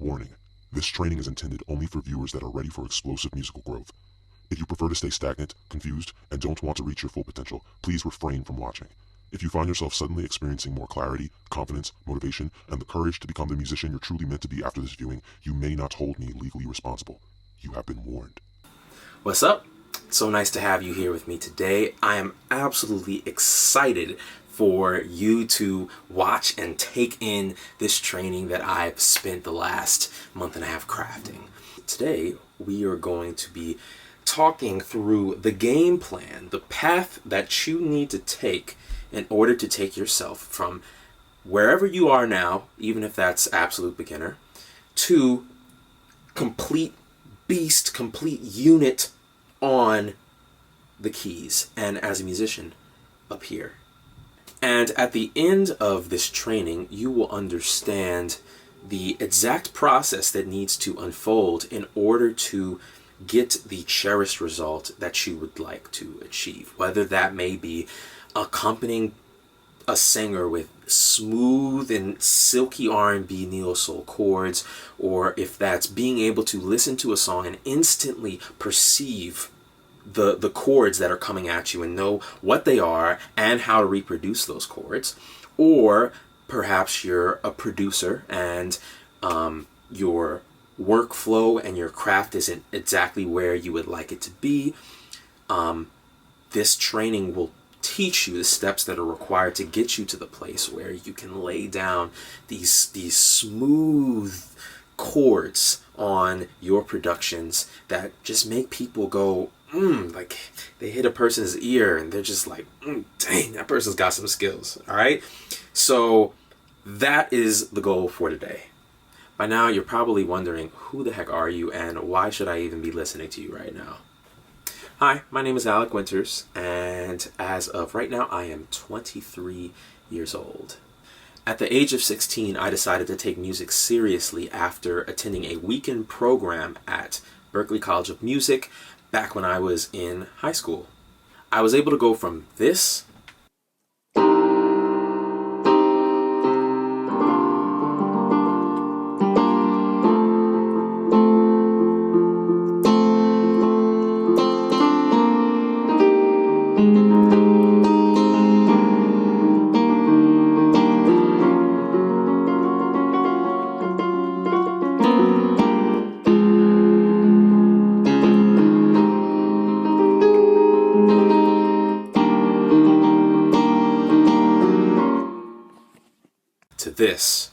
Warning, this training is intended only for viewers that are ready for explosive musical growth. If you prefer to stay stagnant, confused, and don't want to reach your full potential, please refrain from watching. If you find yourself suddenly experiencing more clarity, confidence, motivation, and the courage to become the musician you're truly meant to be after this viewing, you may not hold me legally responsible. You have been warned. What's up? So nice to have you here with me today. I am absolutely excited for you to watch and take in this training that I've spent the last month and a half crafting. Today, we are going to be talking through the game plan, the path that you need to take in order to take yourself from wherever you are now, even if that's absolute beginner, to complete beast, complete unit on the keys and as a musician up here. And at the end of this training, you will understand the exact process that needs to unfold in order to get the cherished result that you would like to achieve. Whether that may be accompanying a singer with smooth and silky R&B neo-soul chords, or if that's being able to listen to a song and instantly perceive the chords that are coming at you and know what they are and how to reproduce those chords. Or perhaps you're a producer and your workflow and your craft isn't exactly where you would like it to be. This training will teach you the steps that are required to get you to the place where you can lay down these smooth chords on your productions that just make people go, like they hit a person's ear and they're just like, dang, that person's got some skills. All right. So that is the goal for today. By now, you're probably wondering, who the heck are you and why should I even be listening to you right now? Hi, my name is Alec Winters, and as of right now, I am 23 years old. At the age of 16, I decided to take music seriously after attending a weekend program at Berklee College of Music back when I was in high school. I was able to go from this to this.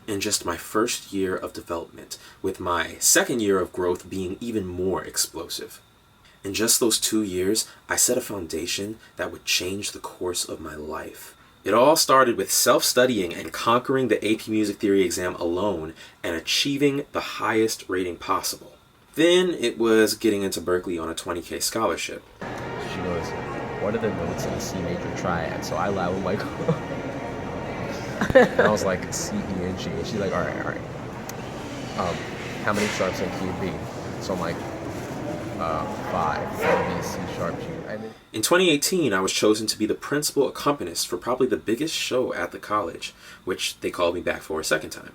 In just my first year of development, with my second year of growth being even more explosive. In just those 2 years, I set a foundation that would change the course of my life. It all started with self-studying and conquering the AP Music Theory exam alone and achieving the highest rating possible. Then it was getting into Berklee on a $20,000 scholarship. She goes, what are the notes in a C major triad? So I laughed, I'm like, and I was like, C, E, and G. And she's like, all right. How many sharps in key B? So I'm like, 5, A, B, C sharp, G. In 2018, I was chosen to be the principal accompanist for probably the biggest show at the college, which they called me back for a second time.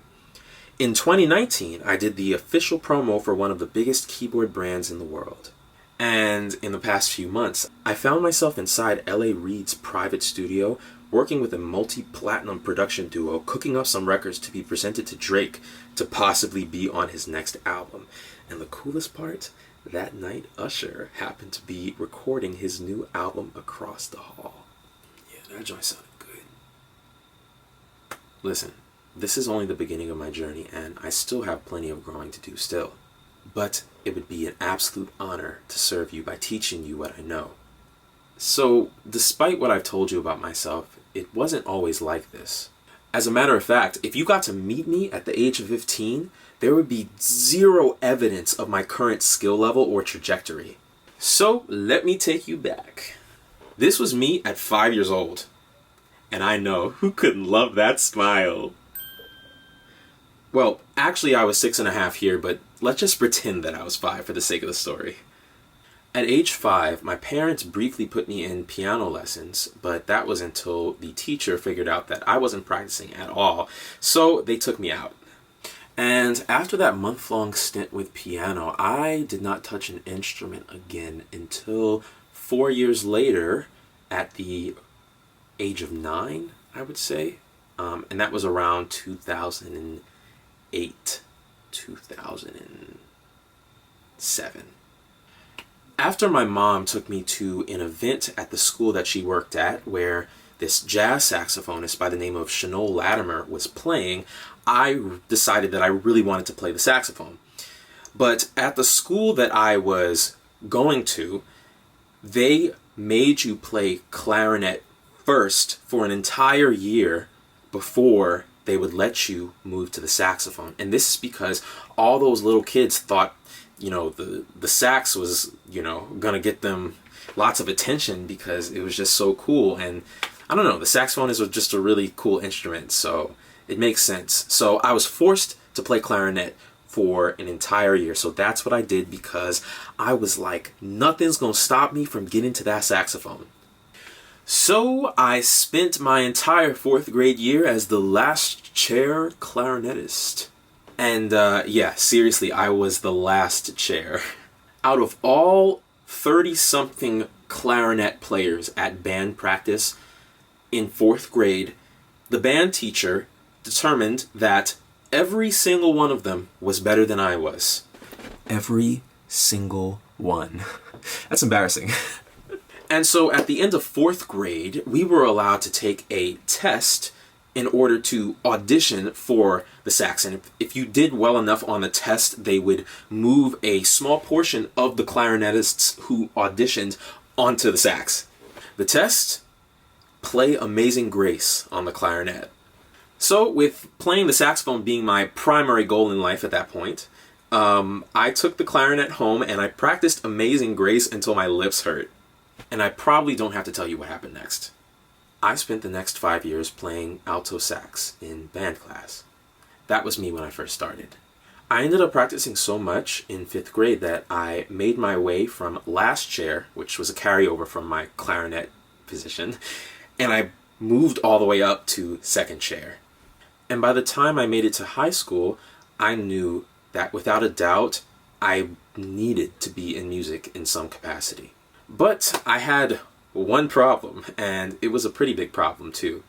In 2019, I did the official promo for one of the biggest keyboard brands in the world. And in the past few months, I found myself inside L.A. Reid's private studio, working with a multi-platinum production duo, cooking up some records to be presented to Drake to possibly be on his next album. And the coolest part? That night, Usher happened to be recording his new album across the hall. Yeah, that joint sounded good. Listen, this is only the beginning of my journey, and I still have plenty of growing to do still. But it would be an absolute honor to serve you by teaching you what I know. So, despite what I've told you about myself, it wasn't always like this. As a matter of fact, if you got to meet me at the age of 15, there would be zero evidence of my current skill level or trajectory. So let me take you back. This was me at 5 years old. And I know, who couldn't love that smile? Well, actually I was 6.5 here, but let's just pretend that I was 5 for the sake of the story. At age 5, my parents briefly put me in piano lessons, but that was until the teacher figured out that I wasn't practicing at all, so they took me out. And after that month-long stint with piano, I did not touch an instrument again until 4 years later at the age of 9, I would say. And that was around 2008, 2007. After my mom took me to an event at the school that she worked at where this jazz saxophonist by the name of Chanel Latimer was playing, I decided that I really wanted to play the saxophone. But at the school that I was going to, they made you play clarinet first for an entire year before they would let you move to the saxophone. And this is because all those little kids thought, the sax was, gonna get them lots of attention because it was just so cool. And I don't know, the saxophone is just a really cool instrument, so it makes sense. So I was forced to play clarinet for an entire year. So that's what I did because I was like, nothing's gonna stop me from getting to that saxophone. So I spent my entire 4th grade year as the last chair clarinetist. And yeah, seriously, I was the last chair. Out of all 30-something clarinet players at band practice in 4th grade, the band teacher determined that every single one of them was better than I was. Every single one. That's embarrassing. And so at the end of 4th grade, we were allowed to take a test in order to audition for the sax. And if you did well enough on the test, they would move a small portion of the clarinetists who auditioned onto the sax. The test? Play Amazing Grace on the clarinet. So with playing the saxophone being my primary goal in life at that point, I took the clarinet home and I practiced Amazing Grace until my lips hurt. And I probably don't have to tell you what happened next. I spent the next 5 years playing alto sax in band class. That was me when I first started. I ended up practicing so much in 5th grade that I made my way from last chair, which was a carryover from my clarinet position, and I moved all the way up to 2nd chair. And by the time I made it to high school, I knew that without a doubt, I needed to be in music in some capacity. But I had one problem, and it was a pretty big problem too.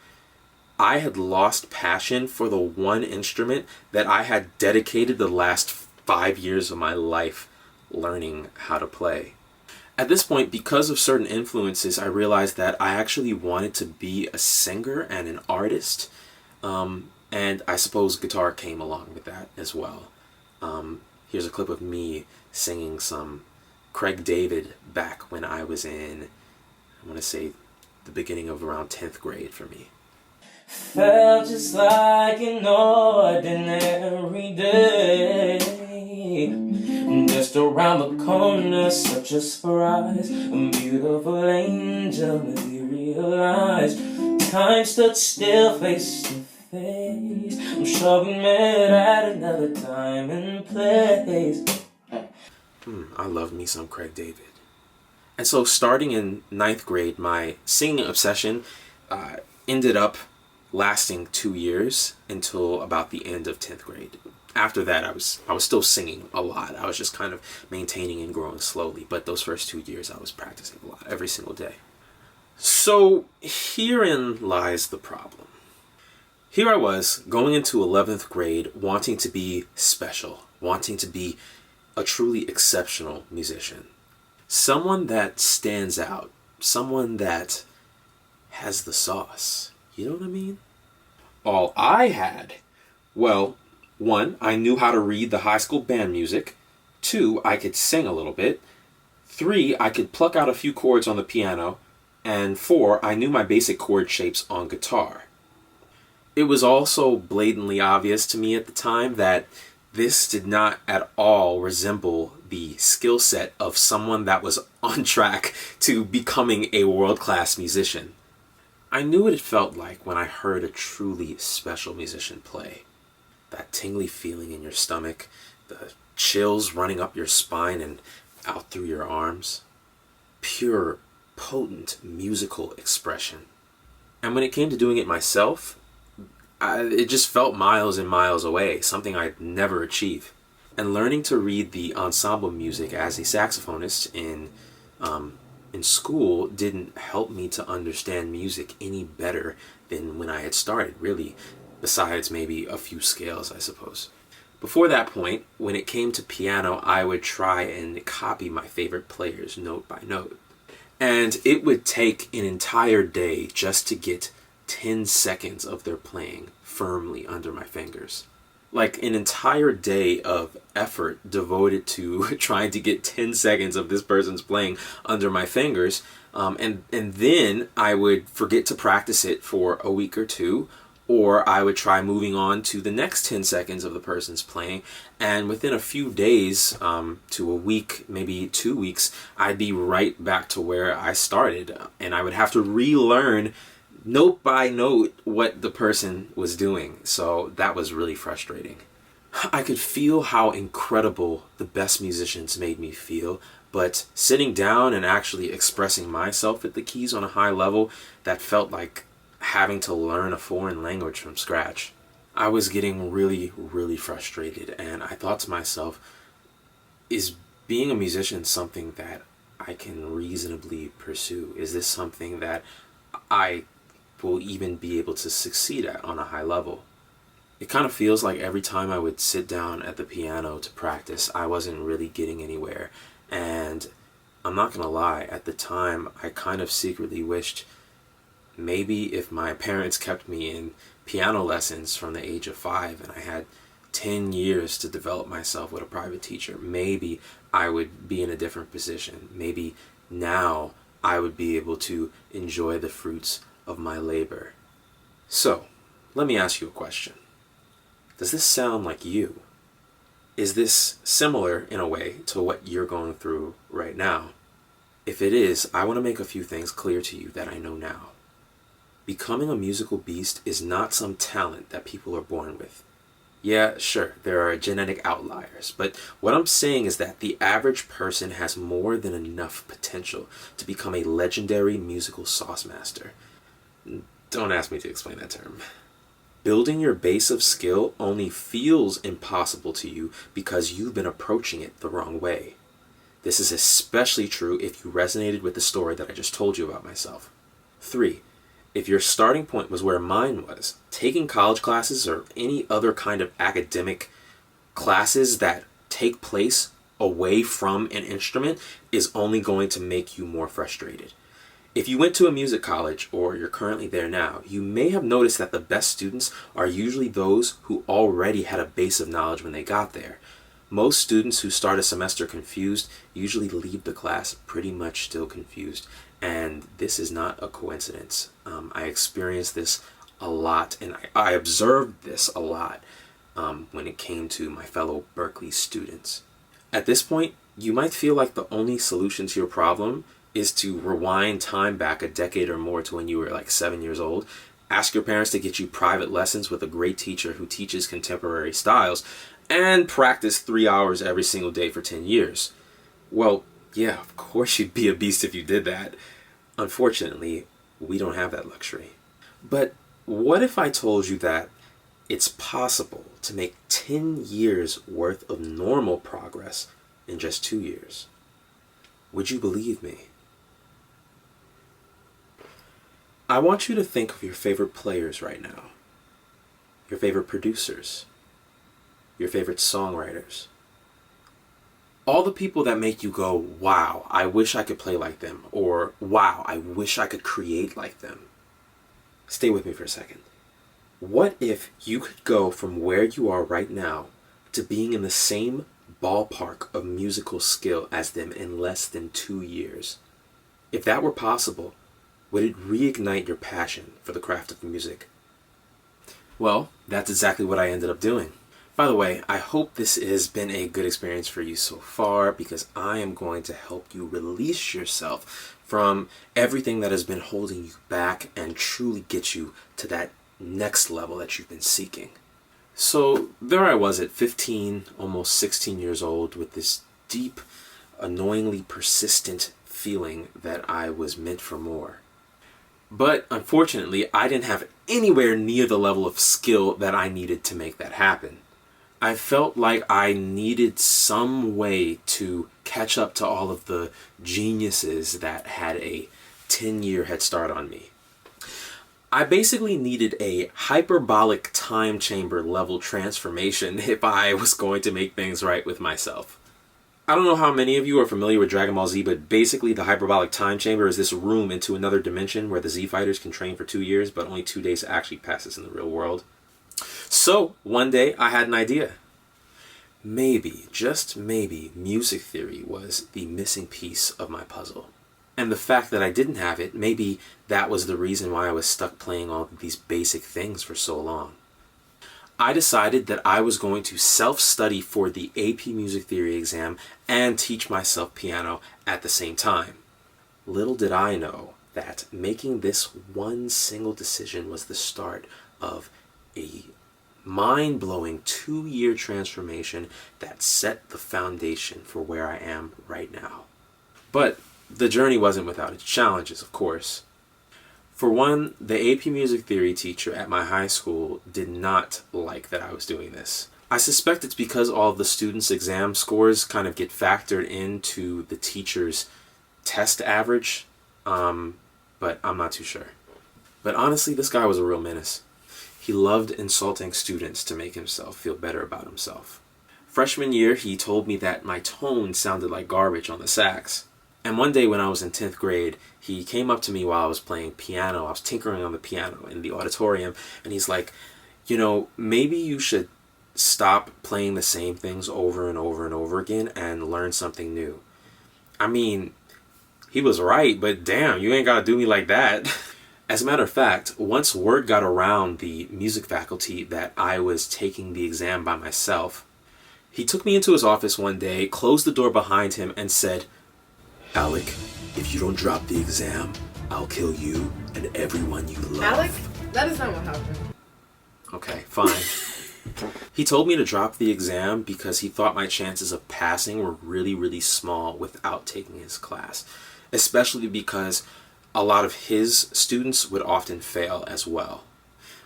I had lost passion for the one instrument that I had dedicated the last 5 years of my life learning how to play. At this point, because of certain influences, I realized that I actually wanted to be a singer and an artist, and I suppose guitar came along with that as well. Here's a clip of me singing some Craig David back when I was in, I want to say, the beginning of around 10th grade for me. Felt just like an ordinary day. Just around the corner, such a surprise. A beautiful angel materialized. Time stood still, face to face. I'm sure we met at another time and place. I love me some Craig David. And so starting in 9th grade, my singing obsession ended up lasting 2 years until about the end of 10th grade. After that, I was still singing a lot. I was just kind of maintaining and growing slowly. But those first 2 years, I was practicing a lot every single day. So herein lies the problem. Here I was going into 11th grade, wanting to be special, wanting to be a truly exceptional musician. Someone that stands out, someone that has the sauce. You know what I mean? All I had, well, 1, I knew how to read the high school band music. 2, I could sing a little bit. 3, I could pluck out a few chords on the piano. And 4, I knew my basic chord shapes on guitar. It was also blatantly obvious to me at the time that this did not at all resemble the skill set of someone that was on track to becoming a world-class musician. I knew what it felt like when I heard a truly special musician play. that tingly feeling in your stomach, the chills running up your spine and out through your arms. Pure, potent musical expression. And when it came to doing it myself, it just felt miles and miles away, something I'd never achieve. And learning to read the ensemble music as a saxophonist in school didn't help me to understand music any better than when I had started, really, besides maybe a few scales, I suppose. Before that point, when it came to piano, I would try and copy my favorite players note by note. And it would take an entire day just to get 10 seconds of their playing firmly under my fingers. Like an entire day of effort devoted to trying to get 10 seconds of this person's playing under my fingers. And then I would forget to practice it for a week or two, or I would try moving on to the next 10 seconds of the person's playing. And within a few days to a week, maybe 2 weeks, I'd be right back to where I started. And I would have to relearn note by note what the person was doing. So that was really frustrating. I could feel how incredible the best musicians made me feel, but sitting down and actually expressing myself at the keys on a high level, that felt like having to learn a foreign language from scratch. I was getting really, really frustrated, and I thought to myself, is being a musician something that I can reasonably pursue? Is this something that I will even be able to succeed at on a high level? It kind of feels like every time I would sit down at the piano to practice, I wasn't really getting anywhere. And I'm not gonna lie, at the time, I kind of secretly wished maybe if my parents kept me in piano lessons from the age of 5 and I had 10 years to develop myself with a private teacher, maybe I would be in a different position. Maybe now I would be able to enjoy the fruits of my labor. So, let me ask you a question. Does this sound like you? Is this similar in a way to what you're going through right now? If it is, I want to make a few things clear to you that I know now. Becoming a musical beast is not some talent that people are born with. Yeah, sure, there are genetic outliers, but what I'm saying is that the average person has more than enough potential to become a legendary musical sauce master. Don't ask me to explain that term. Building your base of skill only feels impossible to you because you've been approaching it the wrong way. This is especially true if you resonated with the story that I just told you about myself. 3. If your starting point was where mine was, taking college classes or any other kind of academic classes that take place away from an instrument is only going to make you more frustrated. If you went to a music college, or you're currently there now, you may have noticed that the best students are usually those who already had a base of knowledge when they got there. Most students who start a semester confused usually leave the class pretty much still confused, and this is not a coincidence. I experienced this a lot, and I observed this a lot when it came to my fellow Berklee students. At this point, you might feel like the only solution to your problem is to rewind time back a decade or more to when you were like 7 years old, ask your parents to get you private lessons with a great teacher who teaches contemporary styles, and practice 3 hours every single day for 10 years. Well, yeah, of course you'd be a beast if you did that. Unfortunately, we don't have that luxury. But what if I told you that it's possible to make 10 years worth of normal progress in just 2 years? Would you believe me? I want you to think of your favorite players right now, your favorite producers, your favorite songwriters. All the people that make you go, wow, I wish I could play like them, or wow, I wish I could create like them. Stay with me for a second. What if you could go from where you are right now to being in the same ballpark of musical skill as them in less than 2 years? If that were possible, would it reignite your passion for the craft of music? Well, that's exactly what I ended up doing. By the way, I hope this has been a good experience for you so far, because I am going to help you release yourself from everything that has been holding you back and truly get you to that next level that you've been seeking. So there I was at 15, almost 16 years old, with this deep, annoyingly persistent feeling that I was meant for more. But unfortunately, I didn't have anywhere near the level of skill that I needed to make that happen. I felt like I needed some way to catch up to all of the geniuses that had a 10-year head start on me. I basically needed a hyperbolic time chamber level transformation if I was going to make things right with myself. I don't know how many of you are familiar with Dragon Ball Z, but basically the hyperbolic time chamber is this room into another dimension where the Z fighters can train for 2 years, but only 2 days actually passes in the real world. So one day I had an idea. Maybe, just maybe, music theory was the missing piece of my puzzle. And the fact that I didn't have it, maybe that was the reason why I was stuck playing all of these basic things for so long. I decided that I was going to self-study for the AP Music Theory exam and teach myself piano at the same time. Little did I know that making this one single decision was the start of a mind-blowing 2-year transformation that set the foundation for where I am right now. But the journey wasn't without its challenges, of course. For one, the AP Music Theory teacher at my high school did not like that I was doing this. I suspect it's because all of the students' exam scores kind of get factored into the teacher's test average, but I'm not too sure. But honestly, this guy was a real menace. He loved insulting students to make himself feel better about himself. Freshman year, he told me that my tone sounded like garbage on the sax. And one day when I was in 10th grade, he came up to me while I was playing piano. I was tinkering on the piano in the auditorium, and he's like, maybe you should stop playing the same things over and over and over again and learn something new. I mean, he was right, but damn, you ain't gotta do me like that. As a matter of fact, once word got around the music faculty that I was taking the exam by myself, he took me into his office one day, closed the door behind him, and said, "Alec, if you don't drop the exam, I'll kill you and everyone you love." Alec? That is not what happened. Okay, fine. He told me to drop the exam because he thought my chances of passing were really, really small without taking his class, especially because a lot of his students would often fail as well.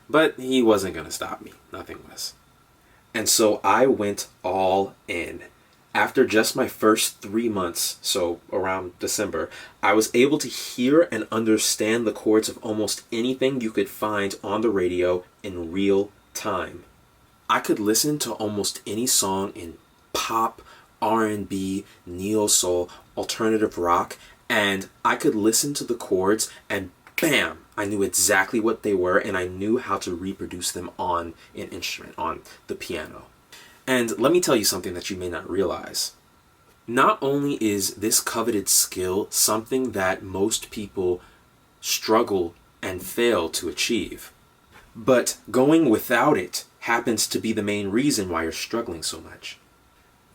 But he wasn't going to stop me. Nothing was. And so I went all in. After just my first 3 months, so around December, I was able to hear and understand the chords of almost anything you could find on the radio in real time. I could listen to almost any song in pop, R&B, neo-soul, alternative rock, and I could listen to the chords and bam, I knew exactly what they were and I knew how to reproduce them on an instrument, on the piano. And let me tell you something that you may not realize. Not only is this coveted skill something that most people struggle and fail to achieve, but going without it happens to be the main reason why you're struggling so much.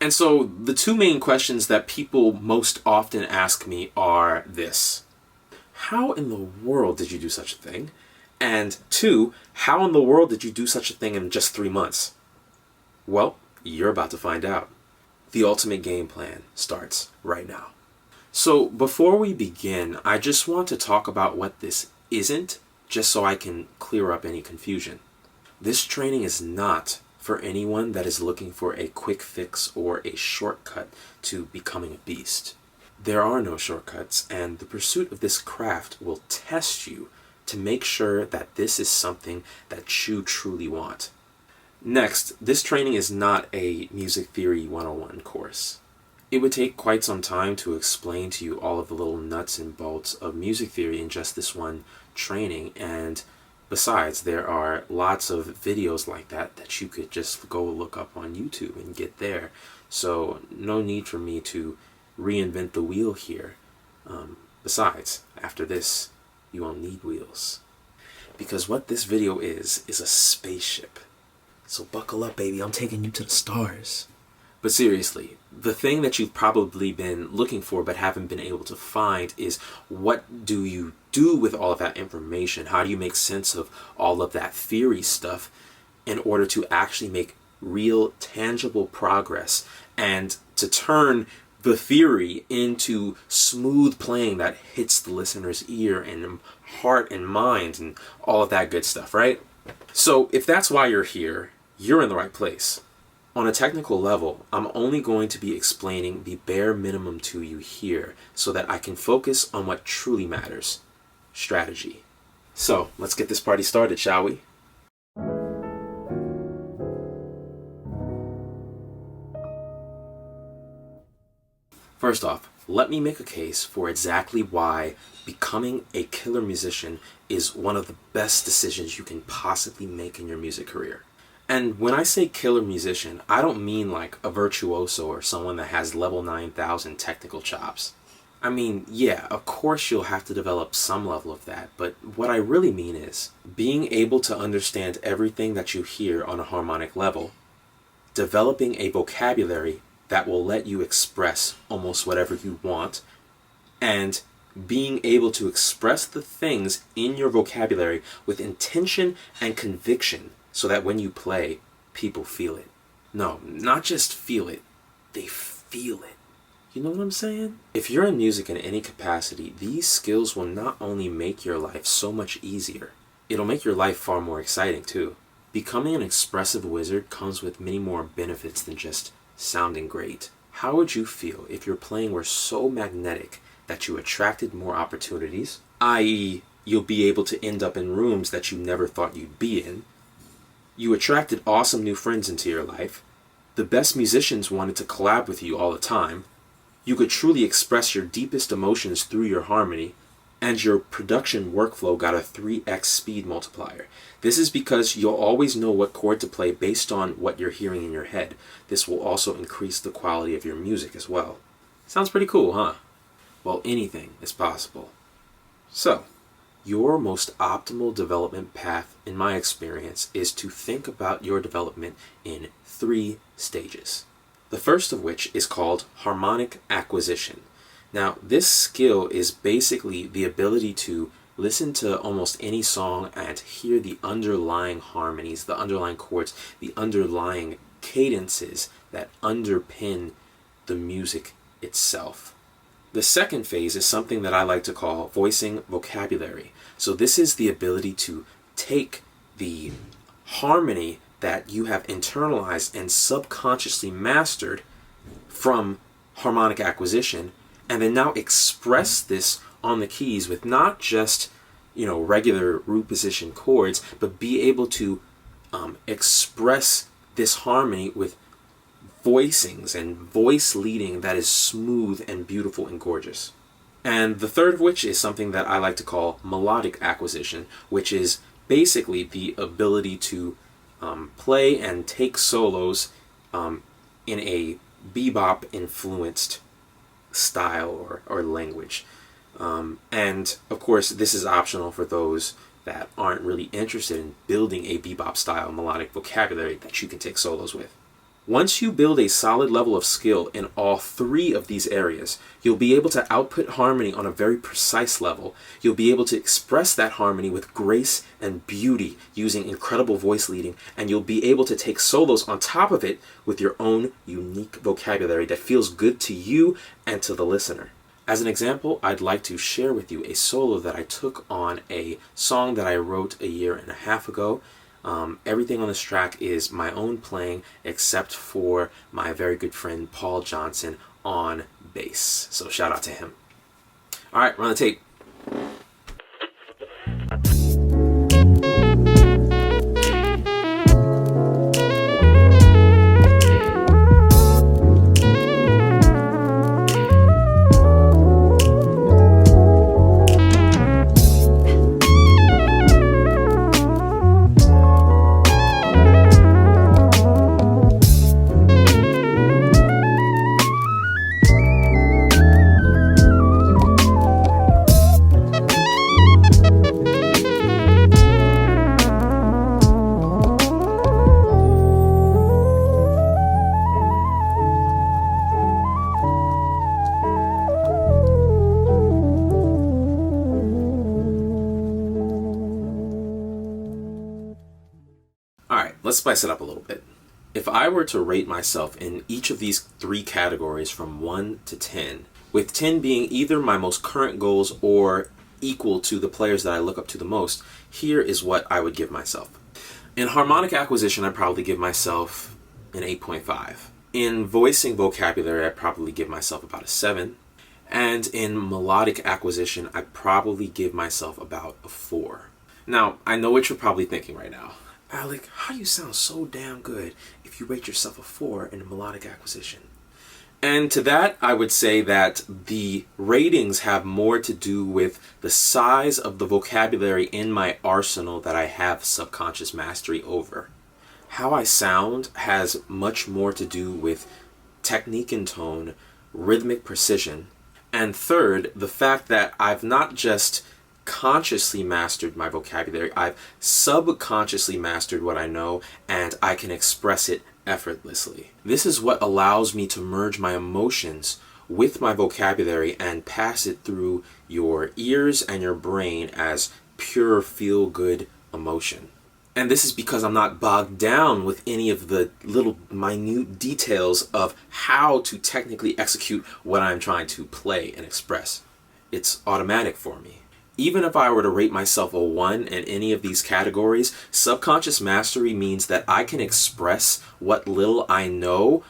And so the two main questions that people most often ask me are this: how in the world did you do such a thing? And two, how in the world did you do such a thing in just 3 months? Well, you're about to find out. The ultimate game plan starts right now. So before we begin, I just want to talk about what this isn't, just so I can clear up any confusion. This training is not for anyone that is looking for a quick fix or a shortcut to becoming a beast. There are no shortcuts, and the pursuit of this craft will test you to make sure that this is something that you truly want. Next, this training is not a Music Theory 101 course. It would take quite some time to explain to you all of the little nuts and bolts of music theory in just this one training, and besides, there are lots of videos like that you could just go look up on YouTube and get there. So no need for me to reinvent the wheel here. Besides, after this, you won't need wheels. Because what this video is a spaceship. So buckle up, baby, I'm taking you to the stars. But seriously, the thing that you've probably been looking for but haven't been able to find is, what do you do with all of that information? How do you make sense of all of that theory stuff in order to actually make real, tangible progress and to turn the theory into smooth playing that hits the listener's ear and heart and mind and all of that good stuff, right? So if that's why you're here, you're in the right place. On a technical level, I'm only going to be explaining the bare minimum to you here so that I can focus on what truly matters: strategy. So let's get this party started, shall we? First off, let me make a case for exactly why becoming a killer musician is one of the best decisions you can possibly make in your music career. And when I say killer musician, I don't mean like a virtuoso or someone that has level 9,000 technical chops. I mean, yeah, of course you'll have to develop some level of that, but what I really mean is being able to understand everything that you hear on a harmonic level, developing a vocabulary that will let you express almost whatever you want, and being able to express the things in your vocabulary with intention and conviction so that when you play, people feel it. No, not just feel it, they feel it. You know what I'm saying? If you're in music in any capacity, these skills will not only make your life so much easier, it'll make your life far more exciting too. Becoming an expressive wizard comes with many more benefits than just sounding great. How would you feel if your playing were so magnetic that you attracted more opportunities, i.e., you'll be able to end up in rooms that you never thought you'd be in? You attracted awesome new friends into your life. The best musicians wanted to collab with you all the time. You could truly express your deepest emotions through your harmony, and your production workflow got a 3x speed multiplier. This is because you'll always know what chord to play based on what you're hearing in your head. This will also increase the quality of your music as well. Sounds pretty cool, huh? Well, anything is possible. So, your most optimal development path, in my experience, is to think about your development in 3 stages. The first of which is called harmonic acquisition. Now, this skill is basically the ability to listen to almost any song and hear the underlying harmonies, the underlying chords, the underlying cadences that underpin the music itself. The second phase is something that I like to call voicing vocabulary. So this is the ability to take the harmony that you have internalized and subconsciously mastered from harmonic acquisition, and then now express this on the keys with not just, regular root position chords, but be able to express this harmony with voicings and voice leading that is smooth and beautiful and gorgeous. And the third of which is something that I like to call melodic acquisition, which is basically the ability to play and take solos in a bebop influenced style or language. And of course, this is optional for those that aren't really interested in building a bebop style melodic vocabulary that you can take solos with. Once you build a solid level of skill in all 3 of these areas, you'll be able to output harmony on a very precise level. You'll be able to express that harmony with grace and beauty using incredible voice leading, and you'll be able to take solos on top of it with your own unique vocabulary that feels good to you and to the listener. As an example, I'd like to share with you a solo that I took on a song that I wrote 1.5 years ago. Everything on this track is my own playing except for my very good friend Paul Johnson on bass. So shout out to him. All right, run the tape. Let's spice it up a little bit. If I were to rate myself in each of these 3 categories from 1 to 10, with 10 being either my most current goals or equal to the players that I look up to the most, here is what I would give myself. In harmonic acquisition, I'd probably give myself an 8.5. In voicing vocabulary, I'd probably give myself about a 7. And in melodic acquisition, I'd probably give myself about a 4. Now, I know what you're probably thinking right now. Alec, how do you sound so damn good if you rate yourself a 4 in melodic acquisition? And to that, I would say that the ratings have more to do with the size of the vocabulary in my arsenal that I have subconscious mastery over. How I sound has much more to do with technique and tone, rhythmic precision, and third, the fact that I've not just consciously mastered my vocabulary, I've subconsciously mastered what I know, and I can express it effortlessly. This is what allows me to merge my emotions with my vocabulary and pass it through your ears and your brain as pure feel-good emotion. And this is because I'm not bogged down with any of the little minute details of how to technically execute what I'm trying to play and express. It's automatic for me. Even if I were to rate myself a 1 in any of these categories, subconscious mastery means that I can express what little I know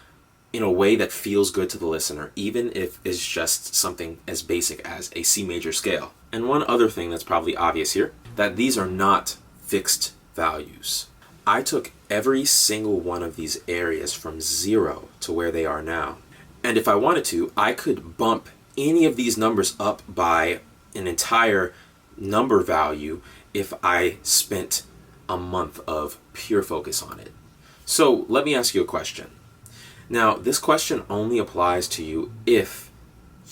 in a way that feels good to the listener, even if it's just something as basic as a C major scale. And one other thing that's probably obvious here, that these are not fixed values. I took every single one of these areas from 0 to where they are now. And if I wanted to, I could bump any of these numbers up by an entire number value if I spent a month of pure focus on it. So let me ask you a question. Now, this question only applies to you if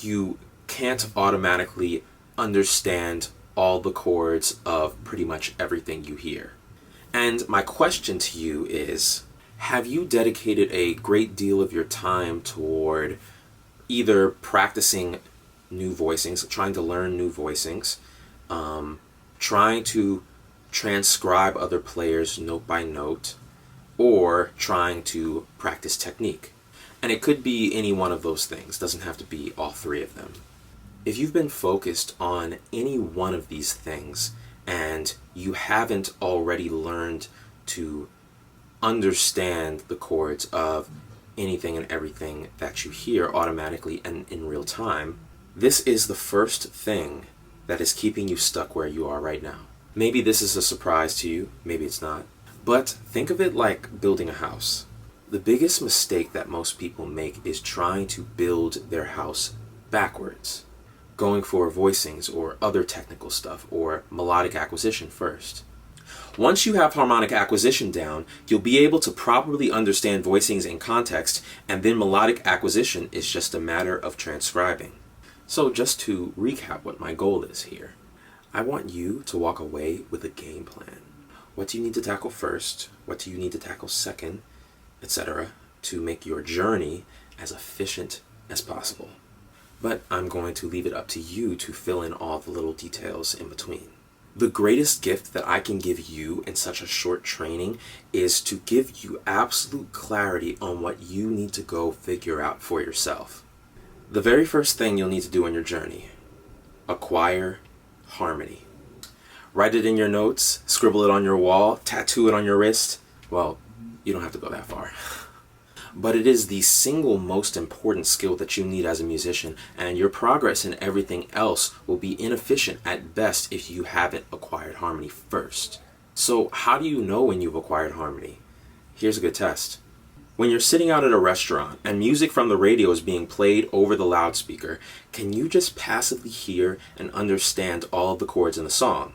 you can't automatically understand all the chords of pretty much everything you hear. And my question to you is, have you dedicated a great deal of your time toward either practicing new voicings, trying to learn new voicings, trying to transcribe other players note by note, or trying to practice technique? And it could be any one of those things, doesn't have to be all 3 of them. If you've been focused on any one of these things and you haven't already learned to understand the chords of anything and everything that you hear automatically and in real time, this is the first thing that is keeping you stuck where you are right now. Maybe this is a surprise to you, maybe it's not. But think of it like building a house. The biggest mistake that most people make is trying to build their house backwards, going for voicings or other technical stuff or melodic acquisition first. Once you have harmonic acquisition down, you'll be able to properly understand voicings in context, and then melodic acquisition is just a matter of transcribing. So just to recap what my goal is here, I want you to walk away with a game plan. What do you need to tackle first? What do you need to tackle second? Etc. to make your journey as efficient as possible. But I'm going to leave it up to you to fill in all the little details in between. The greatest gift that I can give you in such a short training is to give you absolute clarity on what you need to go figure out for yourself. The very first thing you'll need to do on your journey, acquire harmony. Write it in your notes, scribble it on your wall, tattoo it on your wrist. Well, you don't have to go that far. But it is the single most important skill that you need as a musician, and your progress in everything else will be inefficient at best if you haven't acquired harmony first. So how do you know when you've acquired harmony? Here's a good test. When you're sitting out at a restaurant and music from the radio is being played over the loudspeaker, can you just passively hear and understand all of the chords in the song?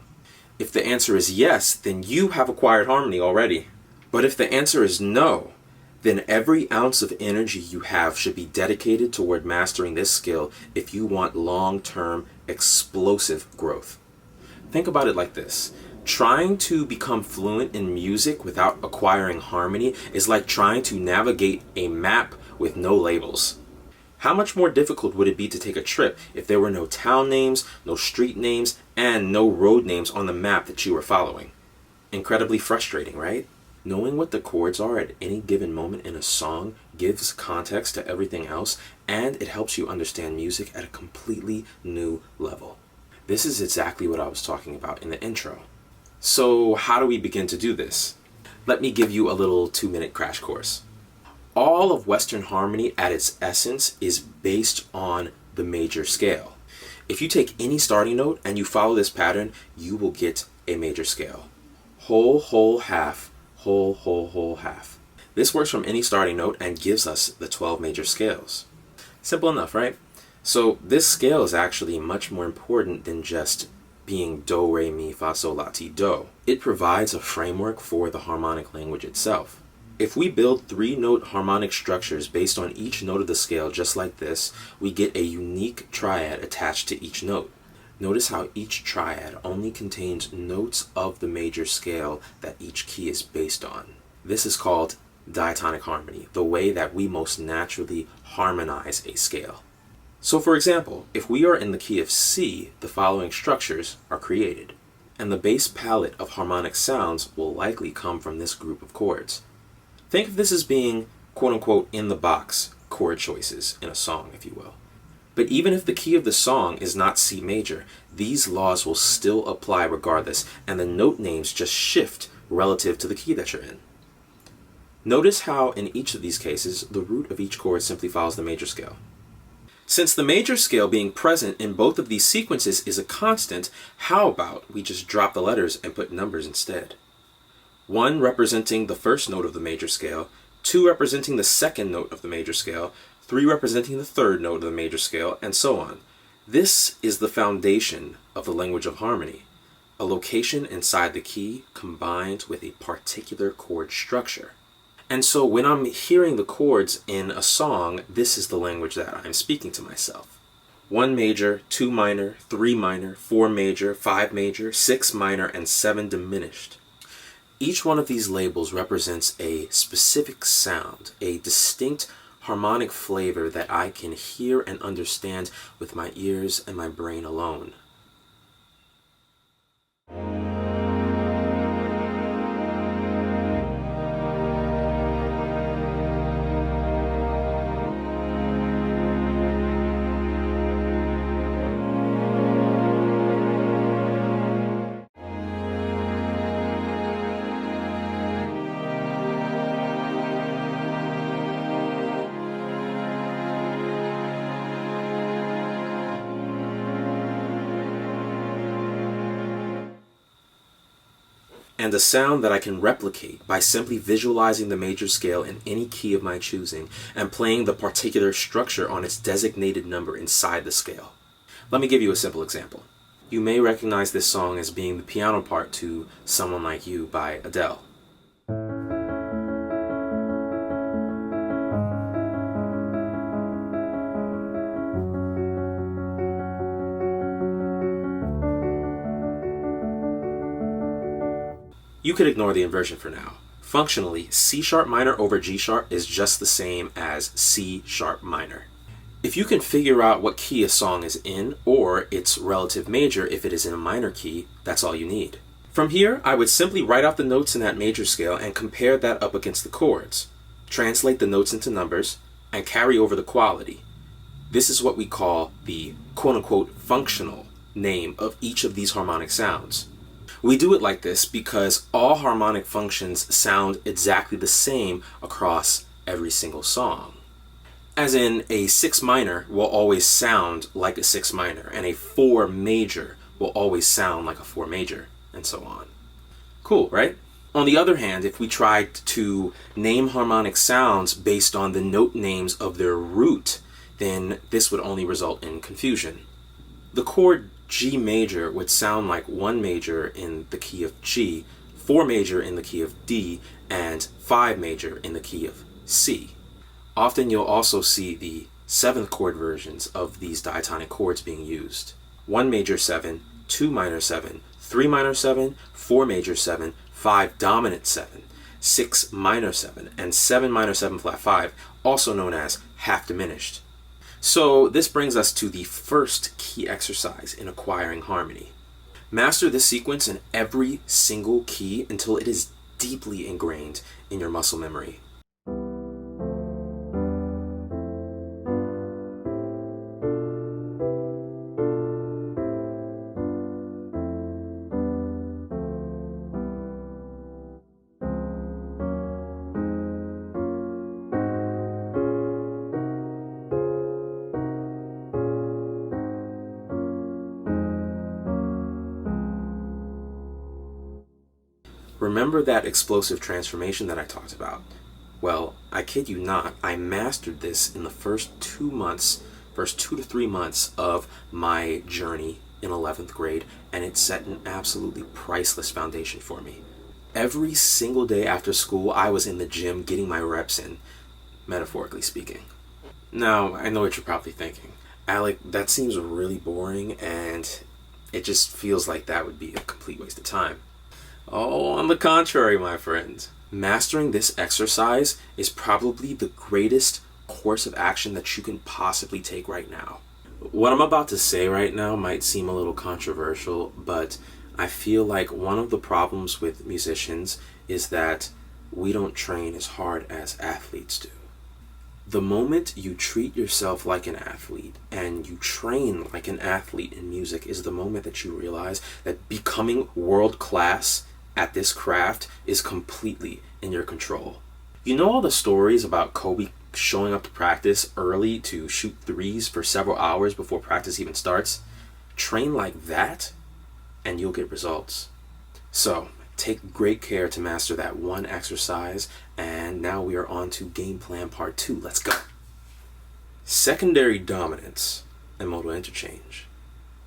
If the answer is yes, then you have acquired harmony already. But if the answer is no, then every ounce of energy you have should be dedicated toward mastering this skill if you want long-term, explosive growth. Think about it like this. Trying to become fluent in music without acquiring harmony is like trying to navigate a map with no labels. How much more difficult would it be to take a trip if there were no town names, no street names, and no road names on the map that you were following? Incredibly frustrating, right? Knowing what the chords are at any given moment in a song gives context to everything else, and it helps you understand music at a completely new level. This is exactly what I was talking about in the intro. So how do we begin to do this? Let me give you a little 2-minute crash course. All of Western harmony at its essence is based on the major scale. If you take any starting note and you follow this pattern, you will get a major scale. Whole, whole, half, whole, whole, whole, half. This works from any starting note and gives us the 12 major scales. Simple enough, right? So this scale is actually much more important than just being do, re, mi, fa, sol, la, ti, do. It provides a framework for the harmonic language itself. If we build 3-note harmonic structures based on each note of the scale just like this, we get a unique triad attached to each note. Notice how each triad only contains notes of the major scale that each key is based on. This is called diatonic harmony, the way that we most naturally harmonize a scale. So for example, if we are in the key of C, the following structures are created, and the base palette of harmonic sounds will likely come from this group of chords. Think of this as being quote-unquote in the box chord choices in a song, if you will. But even if the key of the song is not C major, these laws will still apply regardless, and the note names just shift relative to the key that you're in. Notice how in each of these cases, the root of each chord simply follows the major scale. Since the major scale being present in both of these sequences is a constant, how about we just drop the letters and put numbers instead? 1 representing the first note of the major scale, 2 representing the second note of the major scale, 3 representing the third note of the major scale, and so on. This is the foundation of the language of harmony, a location inside the key combined with a particular chord structure. And so when I'm hearing the chords in a song, this is the language that I'm speaking to myself. 1 major, 2 minor, 3 minor, 4 major, 5 major, 6 minor, and 7 diminished. Each one of these labels represents a specific sound, a distinct harmonic flavor that I can hear and understand with my ears and my brain alone. And a sound that I can replicate by simply visualizing the major scale in any key of my choosing and playing the particular structure on its designated number inside the scale. Let me give you a simple example. You may recognize this song as being the piano part to Someone Like You by Adele. You could ignore the inversion for now. Functionally, C sharp minor over G sharp is just the same as C sharp minor. If you can figure out what key a song is in, or its relative major if it is in a minor key, that's all you need. From here, I would simply write out the notes in that major scale and compare that up against the chords, translate the notes into numbers, and carry over the quality. This is what we call the quote-unquote functional name of each of these harmonic sounds. We do it like this because all harmonic functions sound exactly the same across every single song. As in, a 6 minor will always sound like a 6 minor, and a 4 major will always sound like a 4 major, and so on. Cool, right? On the other hand, if we tried to name harmonic sounds based on the note names of their root, then this would only result in confusion. The chord G major would sound like 1 major in the key of G, 4 major in the key of D, and 5 major in the key of C. Often you'll also see the 7th chord versions of these diatonic chords being used. 1 major 7, 2 minor 7, 3 minor 7, 4 major 7, 5 dominant 7, 6 minor 7, and 7 minor 7 flat 5, also known as half diminished. So this brings us to the first key exercise in acquiring harmony. Master this sequence in every single key until it is deeply ingrained in your muscle memory. Remember that explosive transformation that I talked about? Well, I kid you not, I mastered this in the first 2 to 3 months of my journey in 11th grade, and it set an absolutely priceless foundation for me. Every single day after school, I was in the gym getting my reps in, metaphorically speaking. Now, I know what you're probably thinking. Alec, that seems really boring, and it just feels like that would be a complete waste of time. Oh, on the contrary, my friend. Mastering this exercise is probably the greatest course of action that you can possibly take right now. What I'm about to say right now might seem a little controversial, but I feel like one of the problems with musicians is that we don't train as hard as athletes do. The moment you treat yourself like an athlete and you train like an athlete in music is the moment that you realize that becoming world class at this craft is completely in your control. You know all the stories about Kobe showing up to practice early to shoot threes for several hours before practice even starts? Train like that and you'll get results. So take great care to master that one exercise, and now we are on to game plan part 2. Let's go. Secondary dominance and modal interchange.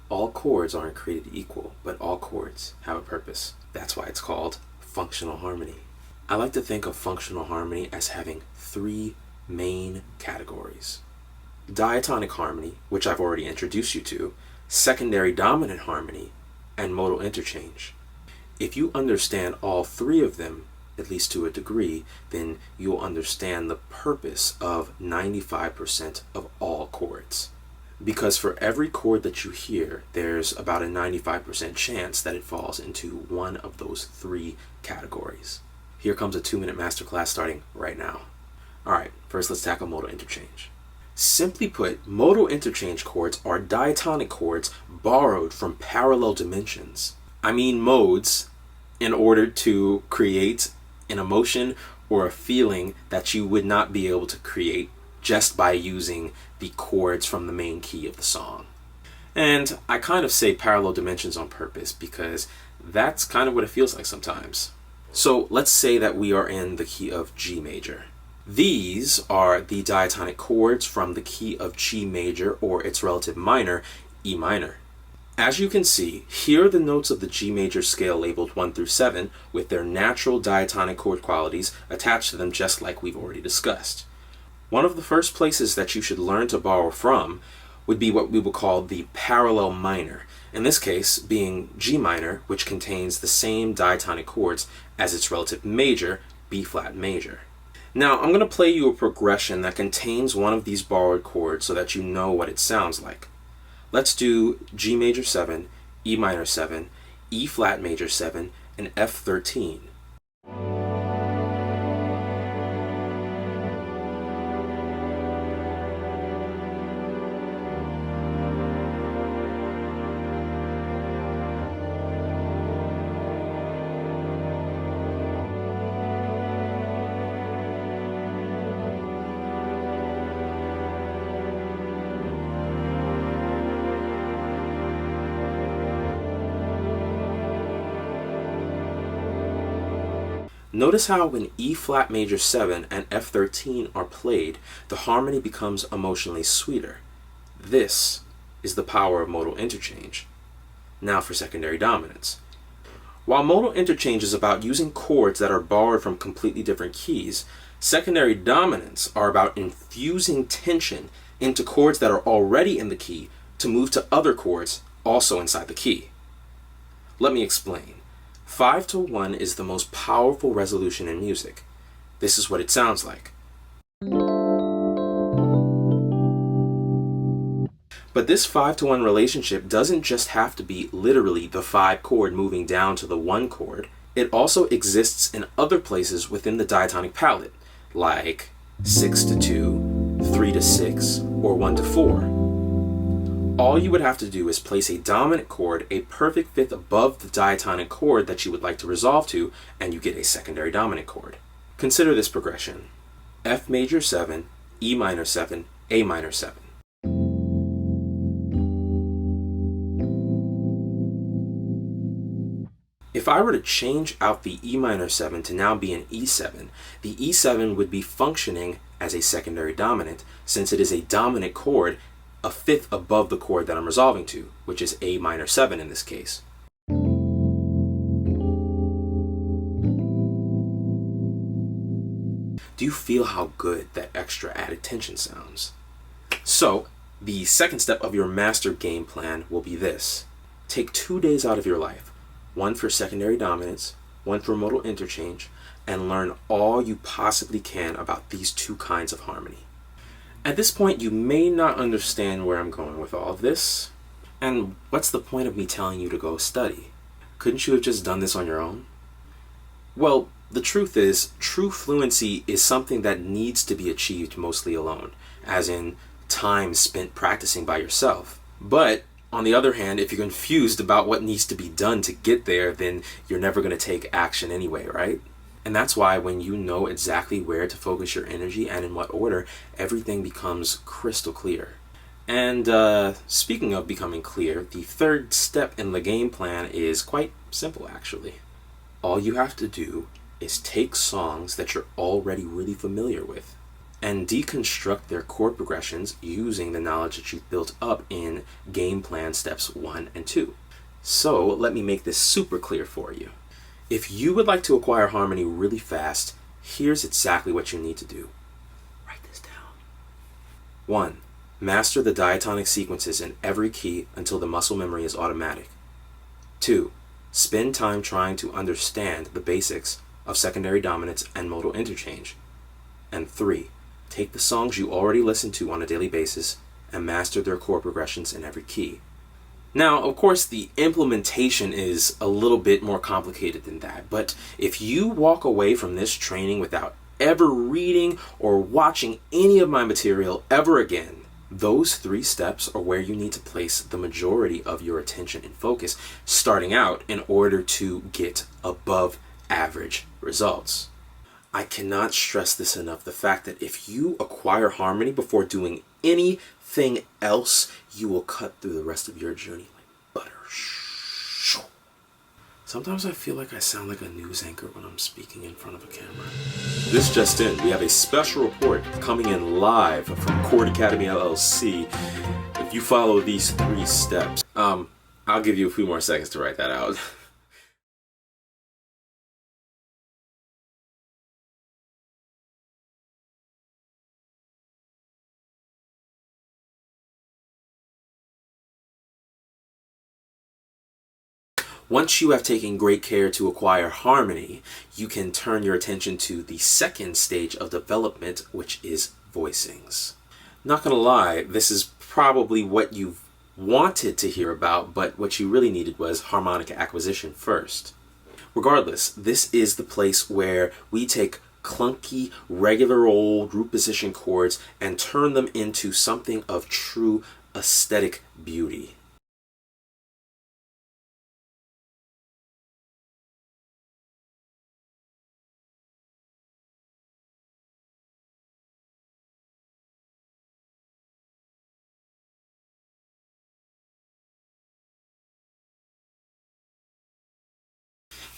All chords aren't created equal, but all chords have a purpose. That's why it's called functional harmony. I like to think of functional harmony as having 3 main categories. Diatonic harmony, which I've already introduced you to, secondary dominant harmony, and modal interchange. If you understand all 3 of them, at least to a degree, then you'll understand the purpose of 95% of all chords. Because for every chord that you hear, there's about a 95% chance that it falls into one of those 3 categories. Here comes a 2-minute masterclass starting right now. Alright, first let's tackle modal interchange. Simply put, modal interchange chords are diatonic chords borrowed from parallel dimensions. I mean modes, in order to create an emotion or a feeling that you would not be able to create just by using the chords from the main key of the song. And I kind of say parallel dimensions on purpose because that's kind of what it feels like sometimes. So let's say that we are in the key of G major. These are the diatonic chords from the key of G major or its relative minor, E minor. As you can see, here are the notes of the G major scale labeled 1 through 7 with their natural diatonic chord qualities attached to them just like we've already discussed. One of the first places that you should learn to borrow from would be what we will call the parallel minor, in this case being G minor, which contains the same diatonic chords as its relative major, B flat major. Now I'm going to play you a progression that contains one of these borrowed chords so that you know what it sounds like. Let's do G major 7, E minor 7, E flat major 7, and F13. Notice how when E flat major 7 and F13 are played, the harmony becomes emotionally sweeter. This is the power of modal interchange. Now for secondary dominance. While modal interchange is about using chords that are borrowed from completely different keys, secondary dominance are about infusing tension into chords that are already in the key to move to other chords also inside the key. Let me explain. 5-to-1 is the most powerful resolution in music. This is what it sounds like. But this 5-to-1 relationship doesn't just have to be literally the 5 chord moving down to the 1 chord. It also exists in other places within the diatonic palette, like 6 to 2, 3 to 6, or 1 to 4. All you would have to do is place a dominant chord a perfect fifth above the diatonic chord that you would like to resolve to, and you get a secondary dominant chord. Consider this progression: F major 7, E minor 7, A minor 7. If I were to change out the E minor 7 to now be an E7, the E7 would be functioning as a secondary dominant, since it is a dominant chord a fifth above the chord that I'm resolving to, which is A minor 7 in this case. Do you feel how good that extra added tension sounds? So, the second step of your master game plan will be this. Take 2 days out of your life, one for secondary dominance, one for modal interchange, and learn all you possibly can about these two kinds of harmony. At this point, you may not understand where I'm going with all of this, and what's the point of me telling you to go study? Couldn't you have just done this on your own? Well, the truth is, true fluency is something that needs to be achieved mostly alone, as in time spent practicing by yourself. But on the other hand, if you're confused about what needs to be done to get there, then you're never going to take action anyway, right? And that's why when you know exactly where to focus your energy and in what order, everything becomes crystal clear. And speaking of becoming clear, the third step in the game plan is quite simple, actually. All you have to do is take songs that you're already really familiar with and deconstruct their chord progressions using the knowledge that you've built up in game plan steps 1 and 2. So let me make this super clear for you. If you would like to acquire harmony really fast, here's exactly what you need to do. Write this down. 1. Master the diatonic sequences in every key until the muscle memory is automatic. 2. Spend time trying to understand the basics of secondary dominance and modal interchange. And 3. Take the songs you already listen to on a daily basis and master their chord progressions in every key. Now, of course, the implementation is a little bit more complicated than that, but if you walk away from this training without ever reading or watching any of my material ever again, those 3 steps are where you need to place the majority of your attention and focus starting out in order to get above average results. I cannot stress this enough, the fact that if you acquire harmony before doing anything else, you will cut through the rest of your journey like butter. Sometimes I feel like I sound like a news anchor when I'm speaking in front of a camera. This just in, we have a special report coming in live from Chord Academy LLC. If you follow these 3 steps, I'll give you a few more seconds to write that out. Once you have taken great care to acquire harmony, you can turn your attention to the second stage of development, which is voicings. Not gonna lie, this is probably what you've wanted to hear about, but what you really needed was harmonic acquisition first. Regardless, this is the place where we take clunky, regular old root position chords and turn them into something of true aesthetic beauty.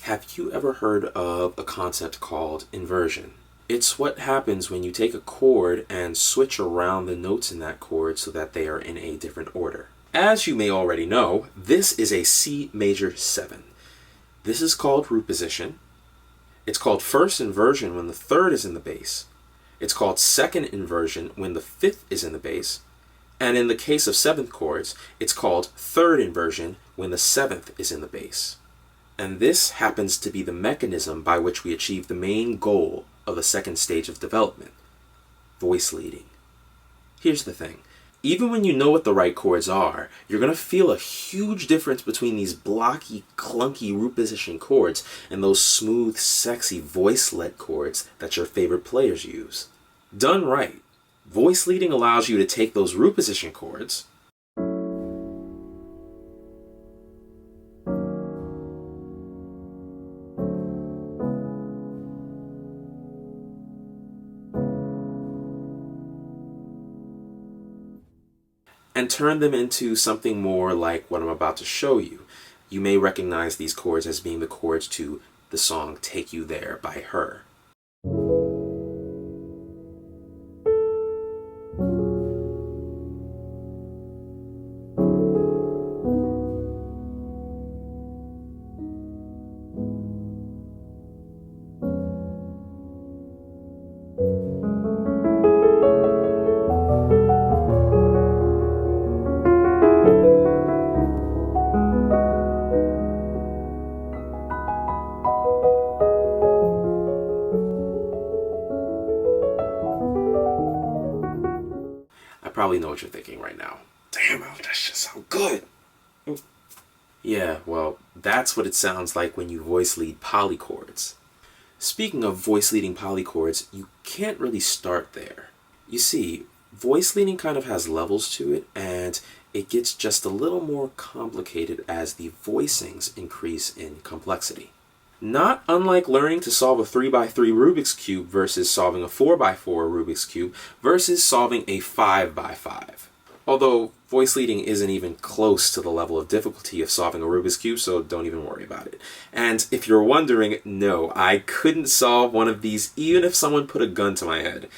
Have you ever heard of a concept called inversion? It's what happens when you take a chord and switch around the notes in that chord so that they are in a different order. As you may already know, this is a C major 7. This is called root position. It's called first inversion when the 3rd is in the bass. It's called second inversion when the 5th is in the bass. And in the case of 7th chords, it's called third inversion when the 7th is in the bass. And this happens to be the mechanism by which we achieve the main goal of the second stage of development, voice leading. Here's the thing. Even when you know what the right chords are, you're going to feel a huge difference between these blocky, clunky root position chords and those smooth, sexy voice-led chords that your favorite players use. Done right, voice leading allows you to take those root position chords and turn them into something more like what I'm about to show you. You may recognize these chords as being the chords to the song Take You There by Her. I probably know what you're thinking right now. Damn, that just sounds good. Yeah, well, that's what it sounds like when you voice lead polychords. Speaking of voice leading polychords, you can't really start there. You see, voice leading kind of has levels to it, and it gets just a little more complicated as the voicings increase in complexity. Not unlike learning to solve a 3x3 Rubik's Cube versus solving a 4x4 Rubik's Cube versus solving a 5x5. Although voice leading isn't even close to the level of difficulty of solving a Rubik's Cube, so don't even worry about it. And if you're wondering, no, I couldn't solve one of these even if someone put a gun to my head.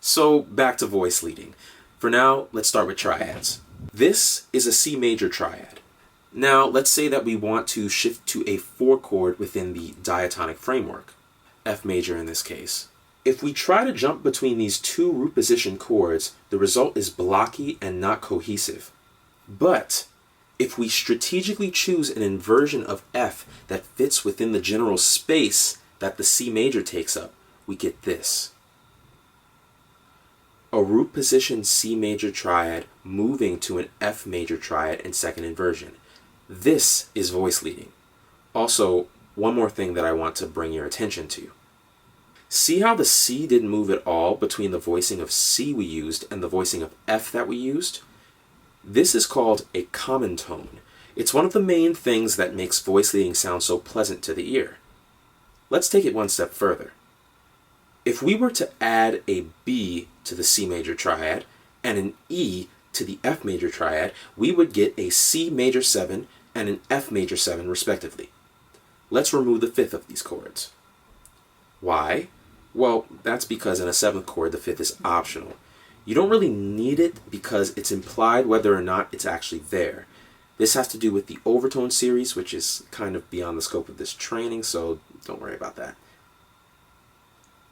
So back to voice leading. For now, let's start with triads. This is a C major triad. Now, let's say that we want to shift to a 4 chord within the diatonic framework, F major in this case. If we try to jump between these two root position chords, the result is blocky and not cohesive. But if we strategically choose an inversion of F that fits within the general space that the C major takes up, we get this. A root position C major triad moving to an F major triad in second inversion. This is voice leading. Also, one more thing that I want to bring your attention to. See how the C didn't move at all between the voicing of C we used and the voicing of F that we used? This is called a common tone. It's one of the main things that makes voice leading sound so pleasant to the ear. Let's take it one step further. If we were to add a B to the C major triad and an E to the F major triad, we would get a C major 7 and an F major 7 respectively. Let's remove the fifth of these chords. Why? Well, that's because in a 7th chord, the fifth is optional. You don't really need it because it's implied whether or not it's actually there. This has to do with the overtone series, which is kind of beyond the scope of this training, so don't worry about that.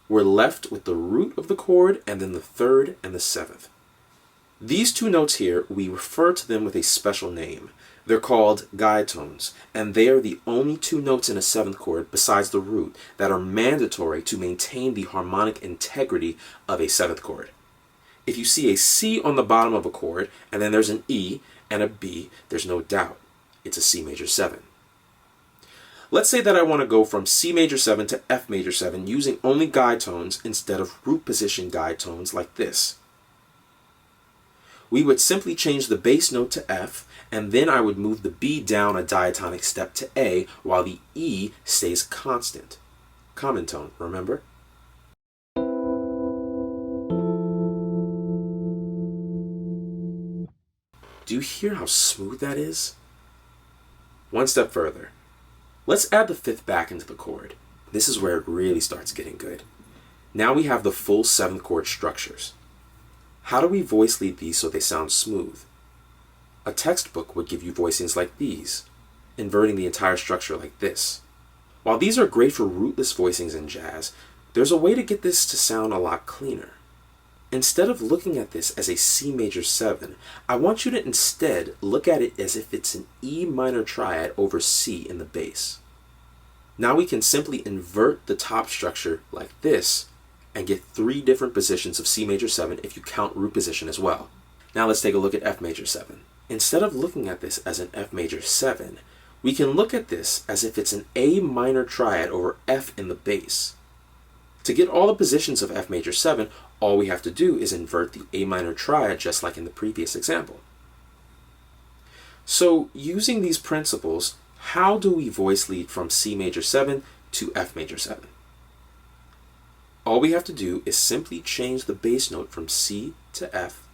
We're left with the root of the chord and then the 3rd and the 7th. These two notes here, we refer to them with a special name. They're called guide tones, and they are the only 2 notes in a 7th chord besides the root that are mandatory to maintain the harmonic integrity of a 7th chord. If you see a C on the bottom of a chord, and then there's an E and a B, there's no doubt it's a C major 7. Let's say that I want to go from C major 7 to F major 7 using only guide tones instead of root position guide tones like this. We would simply change the bass note to F, and then I would move the B down a diatonic step to A while the E stays constant. Common tone, remember? Do you hear how smooth that is? One step further. Let's add the 5th back into the chord. This is where it really starts getting good. Now we have the full 7th chord structures. How do we voice lead these so they sound smooth? A textbook would give you voicings like these, inverting the entire structure like this. While these are great for rootless voicings in jazz, there's a way to get this to sound a lot cleaner. Instead of looking at this as a C major 7, I want you to instead look at it as if it's an E minor triad over C in the bass. Now we can simply invert the top structure like this and get 3 different positions of C major 7 if you count root position as well. Now let's take a look at F major 7. Instead of looking at this as an F major 7, we can look at this as if it's an A minor triad over F in the bass. To get all the positions of F major 7, all we have to do is invert the A minor triad just like in the previous example. So using these principles, how do we voice lead from C major 7 to F major 7? All we have to do is simply change the bass note from C to F,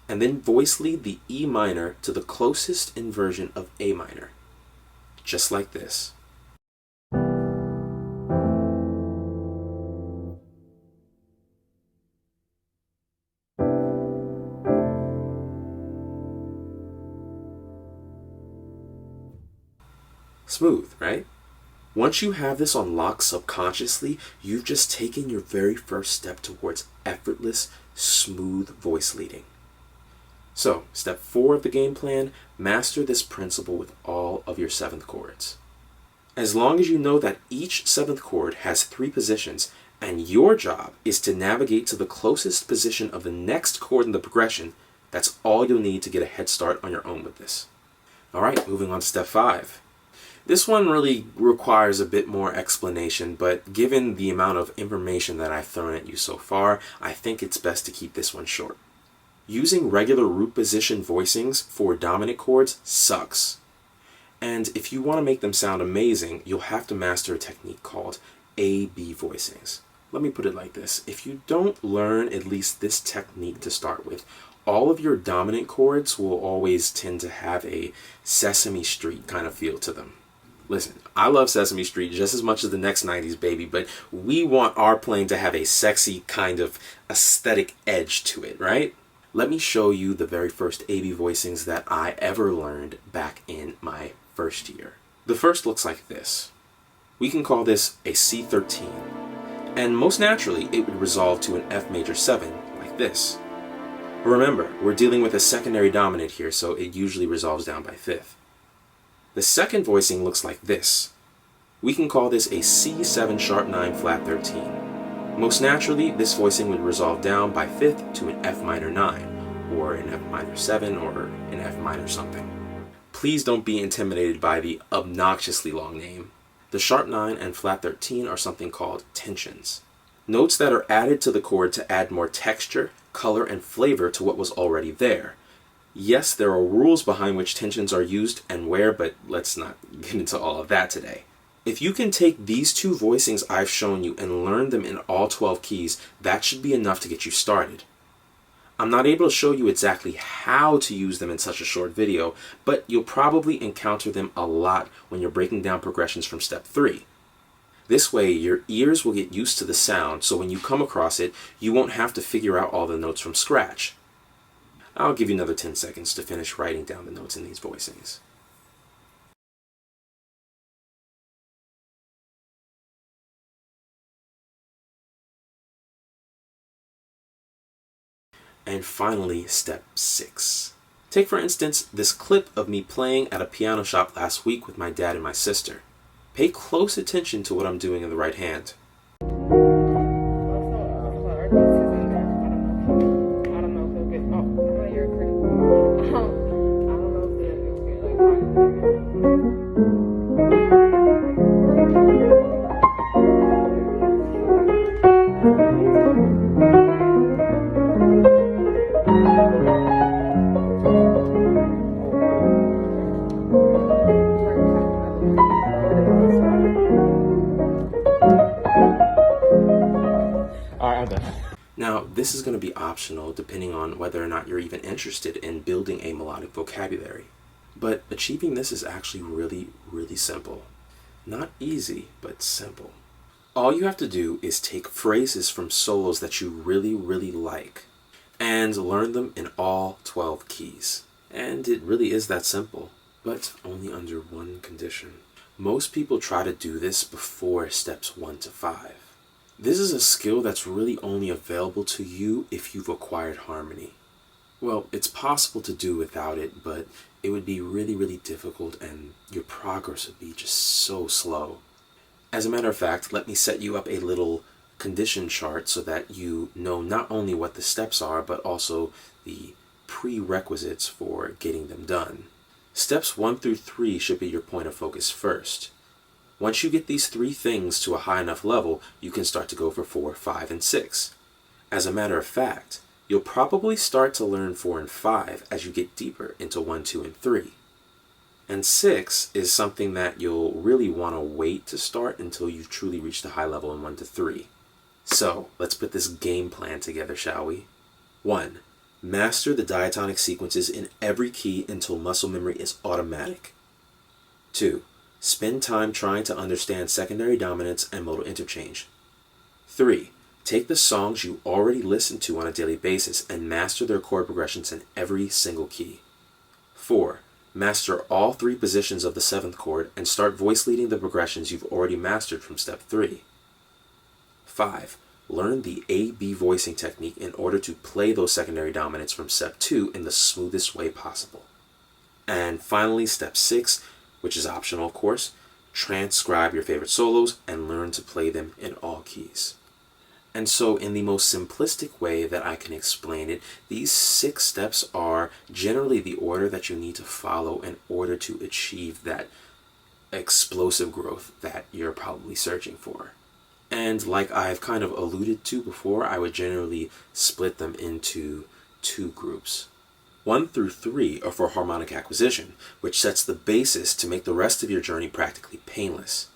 and then voice lead the E minor to the closest inversion of A minor, just like this. Smooth, right? Once you have this on lock subconsciously, you've just taken your very first step towards effortless, smooth voice leading. So, step 4 of the game plan, master this principle with all of your 7th chords. As long as you know that each 7th chord has 3 positions, and your job is to navigate to the closest position of the next chord in the progression, that's all you'll need to get a head start on your own with this. Alright, moving on to step 5. This one really requires a bit more explanation, but given the amount of information that I've thrown at you so far, I think it's best to keep this one short. Using regular root position voicings for dominant chords sucks. And if you want to make them sound amazing, you'll have to master a technique called A-B voicings. Let me put it like this. If you don't learn at least this technique to start with, all of your dominant chords will always tend to have a Sesame Street kind of feel to them. Listen, I love Sesame Street just as much as the next 90s baby, but we want our playing to have a sexy kind of aesthetic edge to it, right? Let me show you the very first A-B voicings that I ever learned back in my first year. The first looks like this. We can call this a C13, and most naturally it would resolve to an F major 7 like this. Remember, we're dealing with a secondary dominant here, so it usually resolves down by 5th. The second voicing looks like this. We can call this a C7 sharp 9 flat 13. Most naturally, this voicing would resolve down by 5th to an F minor 9, or an F minor 7, or an F minor something. Please don't be intimidated by the obnoxiously long name. The sharp 9 and flat 13 are something called tensions. Notes that are added to the chord to add more texture, color, and flavor to what was already there. Yes, there are rules behind which tensions are used and where, but let's not get into all of that today. If you can take these 2 voicings I've shown you and learn them in all 12 keys, that should be enough to get you started. I'm not able to show you exactly how to use them in such a short video, but you'll probably encounter them a lot when you're breaking down progressions from step 3. This way, your ears will get used to the sound, so when you come across it, you won't have to figure out all the notes from scratch. I'll give you another 10 seconds to finish writing down the notes in these voicings. And finally, step 6. Take for instance this clip of me playing at a piano shop last week with my dad and my sister. Pay close attention to what I'm doing in the right hand. Now, this is going to be optional depending on whether or not you're even interested in building a melodic vocabulary. But achieving this is actually really, really simple. Not easy, but simple. All you have to do is take phrases from solos that you really, really like and learn them in all 12 keys. And it really is that simple, but only under one condition. Most people try to do this before steps 1 to 5. This is a skill that's really only available to you if you've acquired harmony. Well, it's possible to do without it, but it would be really, really difficult and your progress would be just so slow. As a matter of fact, let me set you up a little condition chart so that you know not only what the steps are, but also the prerequisites for getting them done. Steps 1 through 3 should be your point of focus first. Once you get these 3 things to a high enough level, you can start to go for 4, 5, and 6. As a matter of fact, you'll probably start to learn 4 and 5 as you get deeper into 1, 2, and 3. And 6 is something that you'll really want to wait to start until you've truly reached a high level in 1 to 3. So, let's put this game plan together, shall we? 1. Master the diatonic sequences in every key until muscle memory is automatic. 2. Spend time trying to understand secondary dominance and modal interchange. 3. Take the songs you already listen to on a daily basis and master their chord progressions in every single key. 4. Master all 3 positions of the 7th chord and start voice leading the progressions you've already mastered from step 3. 5. Learn the A-B voicing technique in order to play those secondary dominants from step 2 in the smoothest way possible. And finally, step 6, which is optional of course, transcribe your favorite solos and learn to play them in all keys. And so in the most simplistic way that I can explain it, these 6 steps are generally the order that you need to follow in order to achieve that explosive growth that you're probably searching for. And like I've kind of alluded to before, I would generally split them into 2 groups. 1 through 3 are for harmonic acquisition, which sets the basis to make the rest of your journey practically painless.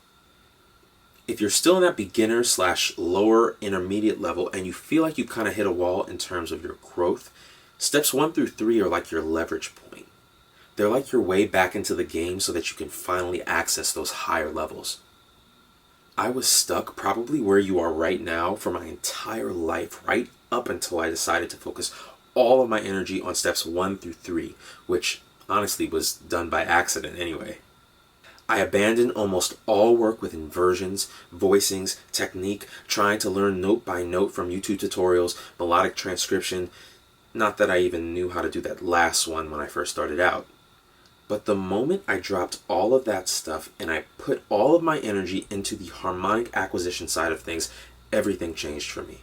If you're still in that beginner/lower intermediate level and you feel like you've kind of hit a wall in terms of your growth, steps 1 through 3 are like your leverage point. They're like your way back into the game so that you can finally access those higher levels. I was stuck probably where you are right now for my entire life, right up until I decided to focus all of my energy on steps 1 through 3, which honestly was done by accident anyway. I abandoned almost all work with inversions, voicings, technique, trying to learn note by note from YouTube tutorials, melodic transcription. Not that I even knew how to do that last one when I first started out. But the moment I dropped all of that stuff and I put all of my energy into the harmonic acquisition side of things, everything changed for me.